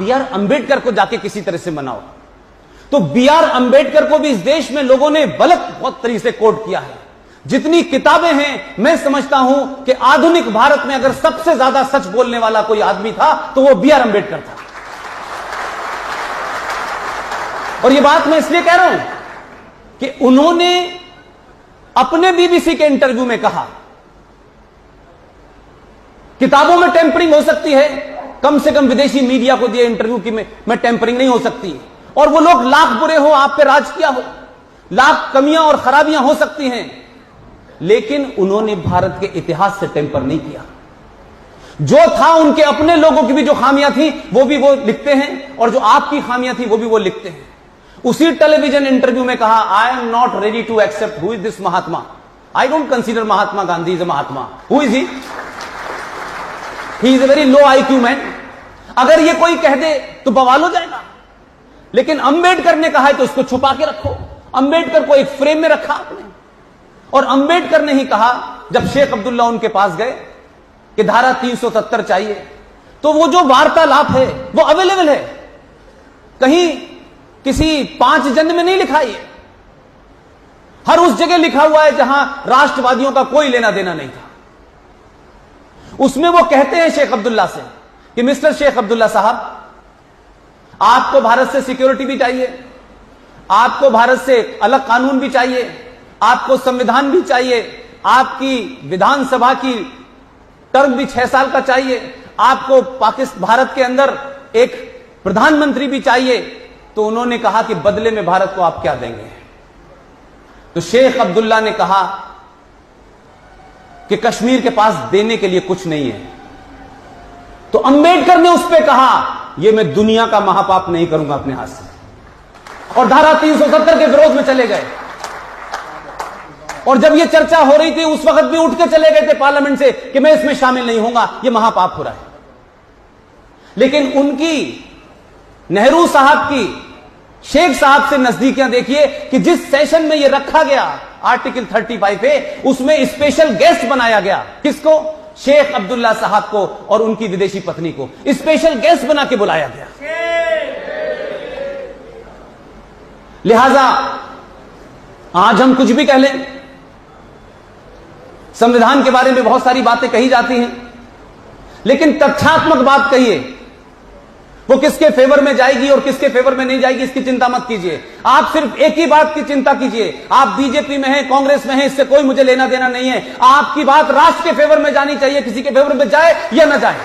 B are Ambedkar को जाके किसी तरह से मनाओ। तो बी आर अंबेडकर को भी इस देश में लोगों ने गलत बहुत तरीके से कोट किया है। जितनी किताबें हैं, मैं समझता हूं कि आधुनिक भारत में अगर सबसे ज्यादा सच बोलने वाला कोई आदमी था तो वो बी आर अंबेडकर था। और ये बात मैं इसलिए कह रहा हूं कि उन्होंने अपने बीबीसी के इंटरव्यू में कहा, किताबों में टेम्परिंग हो सकती है, कम से कम विदेशी मीडिया को दिए इंटरव्यू की में टेम्परिंग नहीं हो सकती। और वो लोग लाख बुरे हो, आप पे राज किया हो, लाख कमियां और खराबियां हो सकती हैं, लेकिन उन्होंने भारत के इतिहास से टेम्पर नहीं किया। जो था उनके अपने लोगों की भी जो खामियां थी वो भी वो लिखते हैं, और जो आपकी खामियां थी वो भी वो लिखते हैं। उसी टेलीविजन इंटरव्यू में कहा, I am not ready to accept who is this Mahatma, I don't consider Mahatma Gandhi is a Mahatma. Who is he is a very low IQ man. अगर ये कोई कह दे तो बवाल हो जाएगा, लेकिन अंबेडकर ने कहा है तो उसको छुपा के रखो। अंबेडकर को एक फ्रेम में रखा आपने। और अंबेडकर ने ही कहा, जब शेख अब्दुल्ला उनके पास गए कि धारा 370 चाहिए, तो वो जो वार्तालाप है वो अवेलेबल है, कहीं किसी 5 जन में नहीं लिखा है, हर उस जगह लिखा हुआ है जहां राष्ट्रवादियों का कोई लेना देना नहीं था। उसमें वो कहते हैं शेख अब्दुल्ला से कि मिस्टर शेख अब्दुल्ला साहब, आपको भारत से सिक्योरिटी भी चाहिए, आपको भारत से अलग कानून भी चाहिए, आपको संविधान भी चाहिए, आपकी विधानसभा की टर्म भी 6 साल का चाहिए, आपको भारत के अंदर एक प्रधानमंत्री भी चाहिए। तो उन्होंने कहा कि बदले में भारत को आप क्या देंगे? तो शेख अब्दुल्ला ने कहा कि कश्मीर के पास देने के लिए कुछ नहीं है। तो अंबेडकर ने उस पर कहा, यह मैं दुनिया का महापाप नहीं करूंगा अपने हाथ से, और धारा 370 के विरोध में चले गए। और जब यह चर्चा हो रही थी उस वक्त भी उठ के चले गए थे पार्लियामेंट से कि मैं इसमें शामिल नहीं होऊंगा, यह महापाप हो रहा है। लेकिन उनकी, नेहरू साहब की शेख साहब से नजदीकियां देखिए कि जिस सेशन में यह रखा गया आर्टिकल 35 पे, उसमें स्पेशल गेस्ट बनाया गया। किसको? शेख अब्दुल्ला साहब को और उनकी विदेशी पत्नी को स्पेशल गेस्ट बना के बुलाया गया। लिहाजा आज हम कुछ भी कह लें, संविधान के बारे में बहुत सारी बातें कही जाती हैं, लेकिन तथ्यात्मक बात कहिए, वो किसके फेवर में जाएगी और किसके फेवर में नहीं जाएगी इसकी चिंता मत कीजिए। आप सिर्फ एक ही बात की चिंता कीजिए, आप बीजेपी में हैं, कांग्रेस में हैं, इससे कोई मुझे लेना देना नहीं है। आपकी बात राष्ट्र के फेवर में जानी चाहिए, किसी के फेवर में जाए या ना जाए।